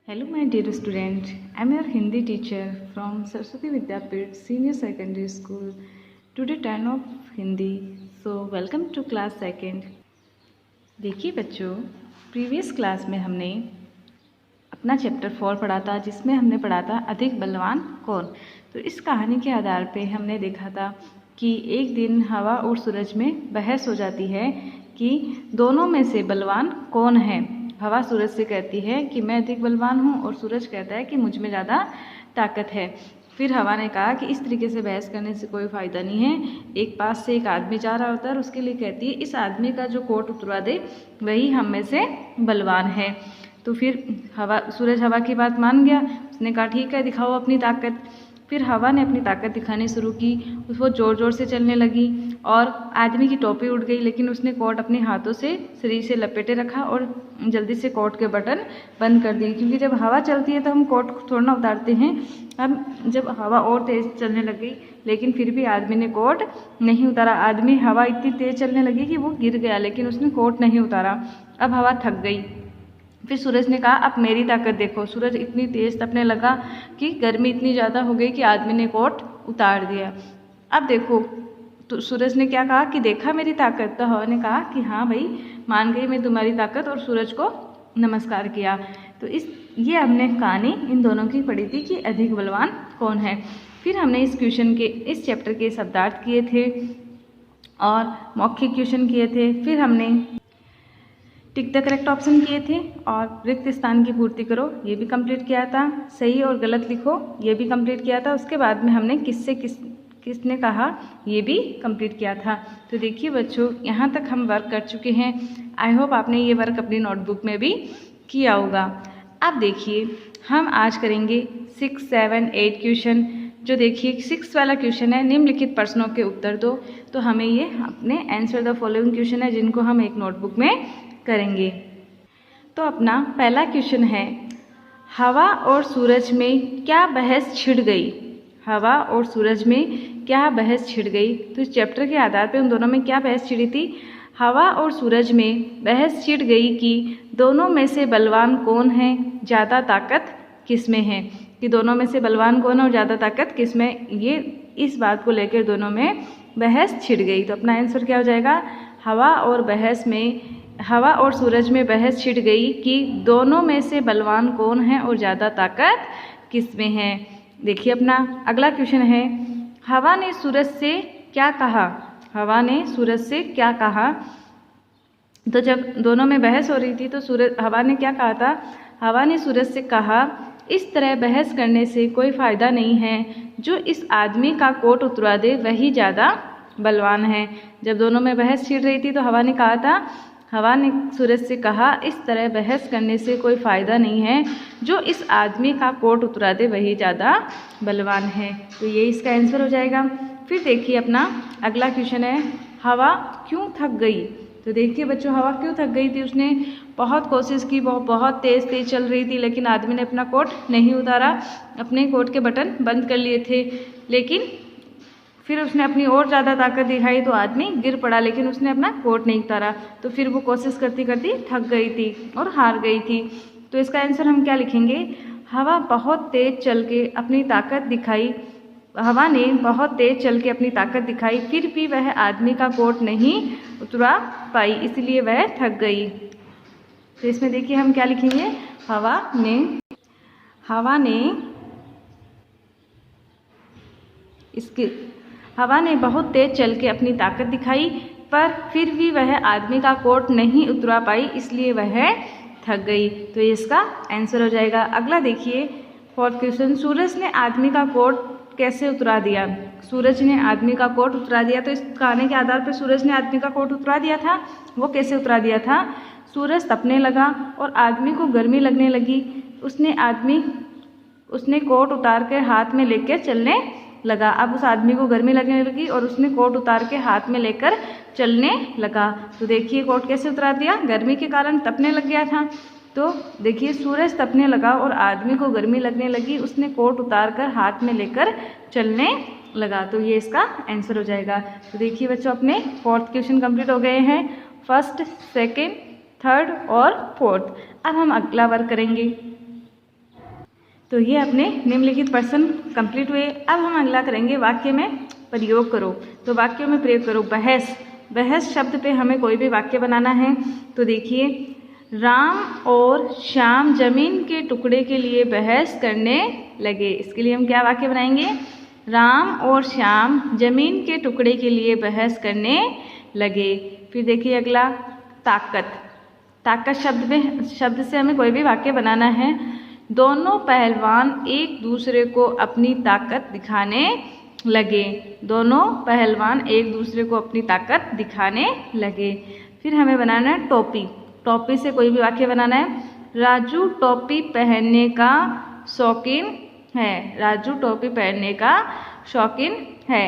Hello, my dear student. I am your Hindi teacher from Saraswati Vidyapit Senior Secondary School. Today, turn of Hindi. So, welcome to class second. देखिए बच्चों, previous class में हमने अपना chapter 4 पढ़ा था, जिसमें हमने पढ़ा था अधिक बलवान कौन। तो इस कहानी के आधार पे हमने देखा था कि एक दिन हवा और सूरज में बहस हो जाती है कि दोनों में से बलवान कौन है। हवा सूरज से कहती है कि मैं अधिक बलवान हूँ और सूरज कहता है कि मुझ में ज़्यादा ताकत है। फिर हवा ने कहा कि इस तरीके से बहस करने से कोई फ़ायदा नहीं है। एक पास से एक आदमी जा रहा होता है और उसके लिए कहती है इस आदमी का जो कोट उतरवा दे वही हम में से बलवान है। तो फिर सूरज हवा की बात मान गया। उसने कहा ठीक है, दिखाओ अपनी ताकत। फिर हवा ने अपनी ताकत दिखानी शुरू की। वो ज़ोर ज़ोर से चलने लगी और आदमी की टोपी उड़ गई, लेकिन उसने कोट अपने हाथों से शरीर से लपेटे रखा और जल्दी से कोट के बटन बंद कर दिए, क्योंकि जब हवा चलती है तो हम कोट थोड़ा ना उतारते हैं। अब जब हवा और तेज़ चलने लगी, लेकिन फिर भी आदमी ने कोट नहीं उतारा। हवा इतनी तेज़ चलने लगी कि वो गिर गया, लेकिन उसने कोट नहीं उतारा। अब हवा थक गई। फिर सूरज ने कहा अब मेरी ताकत देखो। सूरज इतनी तेज़ तपने लगा कि गर्मी इतनी ज़्यादा हो गई कि आदमी ने कोट उतार दिया। अब देखो, तो सूरज ने क्या कहा कि देखा मेरी ताकत। तो हवा ने कहा कि हाँ भाई, मान गई मैं तुम्हारी ताकत, और सूरज को नमस्कार किया। तो ये हमने कहानी इन दोनों की पढ़ी थी कि अधिक बलवान कौन है। फिर हमने इस चैप्टर के शब्दार्थ किए थे और मौखिक क्वेश्चन किए थे। फिर हमने टिक द करेक्ट ऑप्शन किए थे और रिक्त स्थान की पूर्ति करो, ये भी कंप्लीट किया था। सही और गलत लिखो, ये भी कंप्लीट किया था। उसके बाद में हमने किसने कहा, ये भी कंप्लीट किया था। तो देखिए बच्चों, यहाँ तक हम वर्क कर चुके हैं। आई होप आपने ये वर्क अपनी नोटबुक में भी किया होगा। अब देखिए, हम आज करेंगे 6, 7, 8 क्वेश्चन। जो देखिए 6 वाला क्वेश्चन है, निम्नलिखित प्रश्नों के उत्तर दो। तो हमें ये अपने आंसर द फॉलोइंग क्वेश्चन है, जिनको हम एक नोटबुक में करेंगे। तो अपना पहला क्वेश्चन है, हवा और सूरज में क्या बहस छिड़ गई। हवा और सूरज में क्या बहस छिड़ गई। तो इस चैप्टर के आधार पे उन दोनों में क्या बहस छिड़ी थी। हवा और सूरज में बहस छिड़ गई कि दोनों में से बलवान कौन है, ज़्यादा ताकत किस में है। कि दोनों में से बलवान कौन है और ज़्यादा ताकत किस में, ये इस बात को लेकर दोनों में बहस छिड़ गई। तो अपना आंसर क्या हो जाएगा, हवा और सूरज में बहस छिड़ गई कि दोनों में से बलवान कौन है और ज़्यादा ताकत किस में है। देखिए अपना अगला क्वेश्चन है, हवा ने सूरज से क्या कहा। हवा ने सूरज से क्या कहा। तो जब दोनों में बहस हो रही थी तो हवा ने क्या कहा था। हवा ने सूरज से कहा इस तरह बहस करने से कोई फ़ायदा नहीं है, जो इस आदमी का कोट उतरवा दे वही ज़्यादा बलवान है। जब दोनों में बहस छिड़ रही थी तो हवा ने सूरज से कहा इस तरह बहस करने से कोई फ़ायदा नहीं है, जो इस आदमी का कोट उतरा दे वही ज़्यादा बलवान है। तो ये इसका आंसर हो जाएगा। फिर देखिए अपना अगला क्वेश्चन है, हवा क्यों थक गई। तो देखिए बच्चों, हवा क्यों थक गई थी। उसने बहुत कोशिश की, बहुत तेज़ चल रही थी, लेकिन आदमी ने अपना कोट नहीं उतारा। अपने कोट के बटन बंद कर लिए थे, लेकिन फिर उसने अपनी और ज़्यादा ताकत दिखाई तो आदमी गिर पड़ा, लेकिन उसने अपना कोट नहीं उतारा। तो फिर वो कोशिश करती करती थक गई थी और हार गई थी। तो इसका आंसर हम क्या लिखेंगे, हवा ने बहुत तेज़ चल के अपनी ताकत दिखाई, फिर भी वह आदमी का कोट नहीं उतरा पाई, इसलिए वह थक गई। तो इसमें देखिए हम क्या लिखेंगे, हवा ने बहुत तेज चल के अपनी ताकत दिखाई, पर फिर भी वह आदमी का कोट नहीं उतरा पाई, इसलिए वह थक गई। तो ये इसका आंसर हो जाएगा। अगला देखिए 4th क्वेश्चन, सूरज ने आदमी का कोट कैसे उतरा दिया। सूरज ने आदमी का कोट उतरा दिया। तो इस कहानी के आधार पर सूरज ने आदमी का कोट उतरा दिया था। वो कैसे उतरा दिया था, सूरज तपने लगा और आदमी को गर्मी लगने लगी। उसने कोट उतार कर हाथ में लेकर चलने लगा। अब उस आदमी को गर्मी लगने लगी और उसने कोट उतार के हाथ में लेकर चलने लगा। तो देखिए कोट कैसे उतार दिया, गर्मी के कारण तपने लग गया था। तो देखिए सूरज तपने लगा और आदमी को गर्मी लगने लगी, उसने कोट उतार कर हाथ में लेकर चलने लगा। तो ये इसका आंसर हो जाएगा। तो देखिए बच्चों, अपने 4th क्वेश्चन कंप्लीट हो गए हैं, 1st, 2nd, 3rd और 4th। अब हम अगला वर्क करेंगे। तो ये अपने निम्नलिखित प्रश्न कंप्लीट हुए। अब हम अगला करेंगे वाक्य में प्रयोग करो। तो वाक्यों में प्रयोग करो। बहस, बहस शब्द पे हमें कोई भी वाक्य बनाना है। तो देखिए, राम और श्याम जमीन के टुकड़े के लिए बहस करने लगे। इसके लिए हम क्या वाक्य बनाएंगे? राम और श्याम जमीन के टुकड़े के लिए बहस करने लगे। फिर देखिए अगला, ताकत, ताकत शब्द से हमें कोई भी वाक्य बनाना है। दोनों पहलवान एक दूसरे को अपनी ताकत दिखाने लगे। दोनों पहलवान एक दूसरे को अपनी ताकत दिखाने लगे। फिर हमें बनाना है टोपी, टोपी से कोई भी वाक्य बनाना है। राजू टोपी पहनने का शौकीन है। राजू टोपी पहनने का शौकीन है।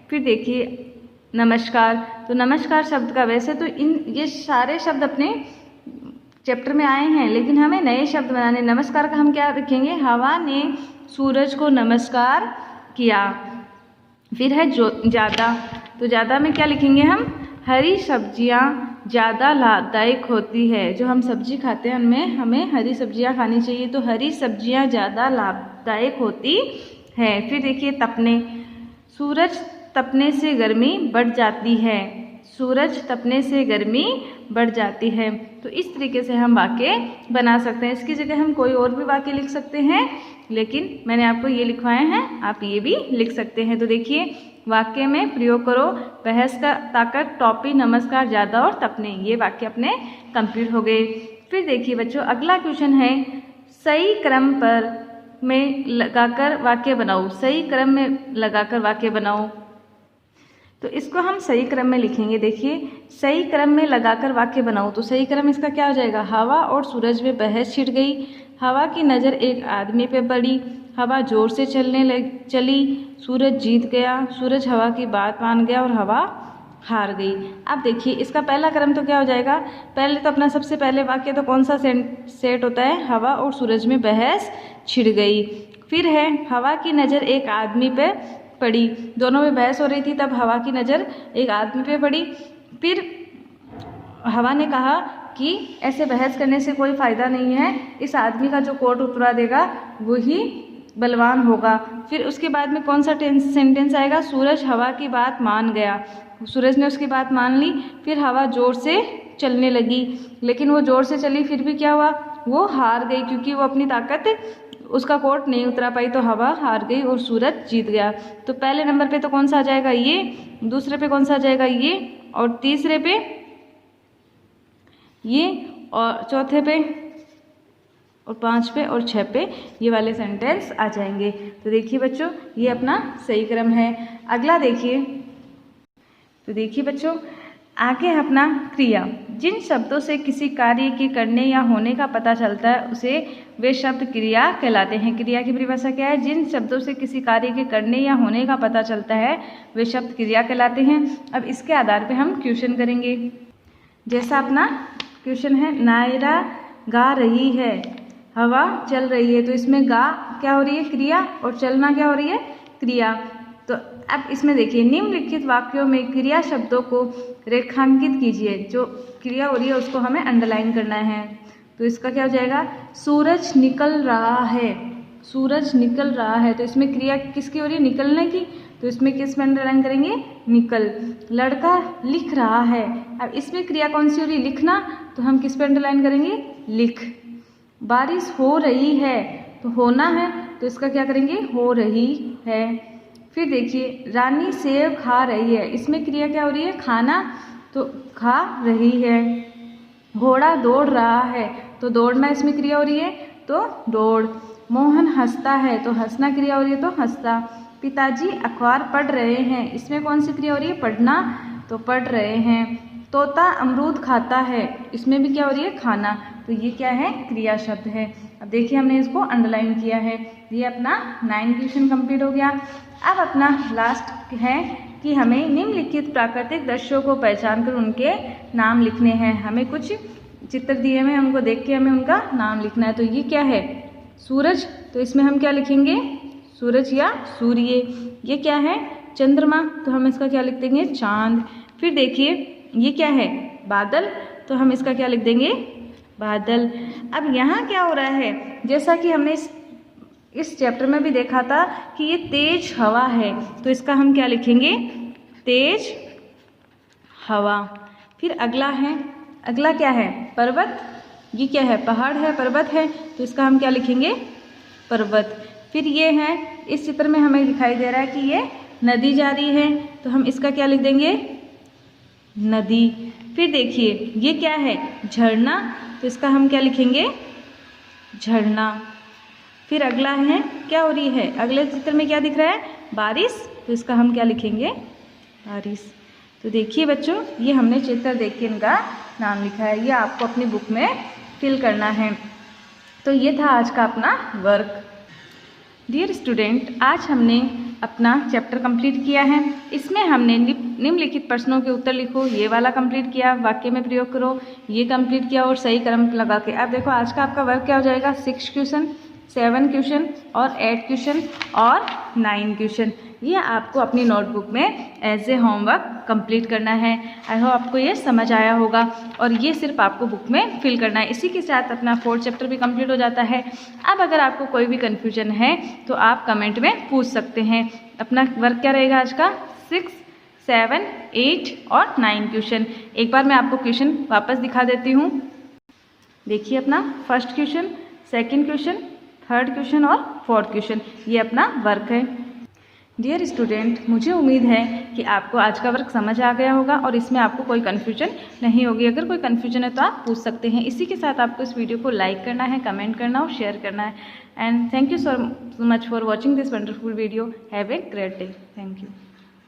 फिर देखिए नमस्कार, तो नमस्कार शब्द का वैसे तो ये सारे शब्द अपने चैप्टर में आए हैं, लेकिन हमें नए शब्द बनाने। नमस्कार का हम क्या लिखेंगे? हवा ने सूरज को नमस्कार किया। फिर है ज़्यादा, तो ज़्यादा में क्या लिखेंगे हम? हरी सब्जियां ज़्यादा लाभदायक होती है। जो हम सब्जी खाते हैं उनमें हमें हरी सब्जियां खानी चाहिए, तो हरी सब्जियां ज़्यादा लाभदायक होती है। फिर देखिए तपने, सूरज तपने से गर्मी बढ़ जाती है। सूरज तपने से गर्मी बढ़ जाती है। तो इस तरीके से हम वाक्य बना सकते हैं। इसकी जगह हम कोई और भी वाक्य लिख सकते हैं, लेकिन मैंने आपको ये लिखवाए हैं, आप ये भी लिख सकते हैं। तो देखिए वाक्य में प्रयोग करो। बहस का ताकत, टोपी, नमस्कार, ज़्यादा और तपने, ये वाक्य अपने कंप्लीट हो गए। फिर देखिए बच्चों अगला क्वेश्चन है, सही क्रम पर में लगाकर वाक्य बनाओ। सही क्रम में लगाकर वाक्य बनाओ। तो इसको हम सही क्रम में लिखेंगे। देखिए सही क्रम में लगाकर वाक्य बनाओ, तो सही क्रम इसका क्या हो जाएगा? हवा और सूरज में बहस छिड़ गई। हवा की नज़र एक आदमी पे पड़ी। हवा जोर से चली। सूरज जीत गया। सूरज हवा की बात मान गया और हवा हार गई। अब देखिए इसका पहला क्रम तो क्या हो जाएगा? पहले तो अपना सबसे पहले वाक्य तो कौन सा सेट होता है? हवा और सूरज में बहस छिड़ गई। फिर है हवा की नज़र एक आदमी पे पड़ी। दोनों में बहस हो रही थी, तब हवा की नज़र एक आदमी पे पड़ी। फिर हवा ने कहा कि ऐसे बहस करने से कोई फ़ायदा नहीं है, इस आदमी का जो कोट उतरा देगा वही बलवान होगा। फिर उसके बाद में कौन सा सेंटेंस आएगा? सूरज हवा की बात मान गया। सूरज ने उसकी बात मान ली। फिर हवा ज़ोर से चलने लगी, लेकिन वो ज़ोर से चली फिर भी क्या हुआ? वो हार गई, क्योंकि वो अपनी ताकत, उसका कोट नहीं उतरा पाई, तो हवा हार गई और सूरज जीत गया। तो पहले नंबर पे तो कौन सा आ जाएगा? ये। दूसरे पे कौन सा आ जाएगा? ये। और तीसरे पे ये, और चौथे पे, और 5 पे और 6 पे ये वाले सेंटेंस आ जाएंगे। तो देखिए बच्चों ये अपना सही क्रम है। अगला देखिए, तो देखिए बच्चों आगे अपना क्रिया। जिन शब्दों से किसी कार्य के करने या होने का पता चलता है उसे वे शब्द क्रिया कहलाते हैं। क्रिया की परिभाषा क्या है? जिन शब्दों से किसी कार्य के करने या होने का पता चलता है वे शब्द क्रिया कहलाते हैं। अब इसके आधार पे हम क्वेश्चन करेंगे। जैसा अपना क्वेश्चन है, नायरा गा रही है, हवा चल रही है। तो इसमें गा क्या हो रही है? क्रिया, और चलना क्या हो रही है? क्रिया। तो अब इसमें देखिए निम्नलिखित वाक्यों में क्रिया शब्दों को रेखांकित कीजिए। जो क्रिया हो रही है उसको हमें अंडरलाइन करना है। तो इसका क्या हो जाएगा? सूरज निकल रहा है। सूरज निकल रहा है, तो इसमें क्रिया किसकी हो रही है? निकलने की। तो इसमें किस में अंडरलाइन करेंगे? निकल। लड़का लिख रहा है, अब इसमें क्रिया कौन सी हो रही है? लिखना। तो हम किस पे अंडरलाइन करेंगे? लिख। बारिश हो रही है, तो होना है, तो इसका क्या करेंगे? हो रही है। फिर देखिए रानी सेब खा रही है, इसमें क्रिया क्या हो रही है? खाना, तो खा रही है। घोड़ा दौड़ रहा है, तो दौड़ना इसमें क्रिया हो रही है, तो दौड़। मोहन हंसता है, तो हंसना क्रिया हो रही है, तो हंसता। पिताजी अखबार पढ़ रहे हैं, इसमें कौन सी क्रिया हो रही है? पढ़ना, तो पढ़ रहे हैं। तोता अमरूद खाता है, इसमें भी क्या हो रही है? खाना। तो ये क्या है? क्रिया शब्द है। अब देखिए हमने इसको अंडरलाइन किया है। ये अपना 9 क्वेश्चन कंप्लीट हो गया। अब अपना लास्ट है कि हमें निम्नलिखित प्राकृतिक दृश्यों को पहचान कर उनके नाम लिखने हैं। हमें कुछ चित्र दिए हुए हैं, उनको देख के हमें उनका नाम लिखना है। तो ये क्या है? सूरज, तो इसमें हम क्या लिखेंगे? सूरज या सूर्य। ये क्या है? चंद्रमा, तो हम इसका क्या लिख देंगे? चांद। फिर देखिए ये क्या है? बादल, तो हम इसका क्या लिख देंगे? बादल। अब यहाँ क्या हो रहा है? जैसा कि हमने इस इस चैप्टर में भी देखा था कि ये तेज हवा है, तो इसका हम क्या लिखेंगे? तेज हवा। फिर अगला क्या है? पर्वत। ये क्या है? पहाड़ है, पर्वत है, तो इसका हम क्या लिखेंगे? पर्वत। फिर ये है, इस चित्र में हमें दिखाई दे रहा है कि ये नदी जा रही है, तो हम इसका क्या लिख देंगे? नदी। फिर देखिए ये क्या है? झरना, तो इसका हम क्या लिखेंगे? झरना। फिर अगला है, क्या हो रही है? अगले चित्र में क्या दिख रहा है? बारिश, तो इसका हम क्या लिखेंगे? बारिश। तो देखिए बच्चों, ये हमने चित्र देख के इनका नाम लिखा है, ये आपको अपनी बुक में फिल करना है। तो ये था आज का अपना वर्क। डियर स्टूडेंट, आज हमने अपना चैप्टर कंप्लीट किया है। इसमें हमने निम्नलिखित प्रश्नों के उत्तर लिखो, ये वाला कंप्लीट किया, वाक्य में प्रयोग करो, ये कंप्लीट किया और सही क्रम लगा के। अब देखो आज का आपका वर्क क्या हो जाएगा? 6 क्वेश्चन, 7 क्वेश्चन और 8 क्वेश्चन और 9 क्वेश्चन। ये आपको अपनी नोटबुक में एज ए होमवर्क कंप्लीट करना है। आई होप आपको ये समझ आया होगा और ये सिर्फ आपको बुक में फिल करना है। इसी के साथ अपना 4th चैप्टर भी कंप्लीट हो जाता है। अब अगर आपको कोई भी कन्फ्यूजन है तो आप कमेंट में पूछ सकते हैं। अपना वर्क क्या रहेगा आज का? 6, 7, 8 और 9 क्वेश्चन। एक बार मैं आपको क्वेश्चन वापस दिखा देती हूँ। देखिए अपना first question, second question, third question और 4th क्वेश्चन, ये अपना वर्क है। डियर स्टूडेंट, मुझे उम्मीद है कि आपको आज का वर्क समझ आ गया होगा और इसमें आपको कोई कन्फ्यूजन नहीं होगी। अगर कोई कन्फ्यूजन है तो आप पूछ सकते हैं। इसी के साथ आपको इस वीडियो को लाइक करना है, कमेंट करना और शेयर करना है। And thank you so much for watching this wonderful video. Have a great day. Thank you.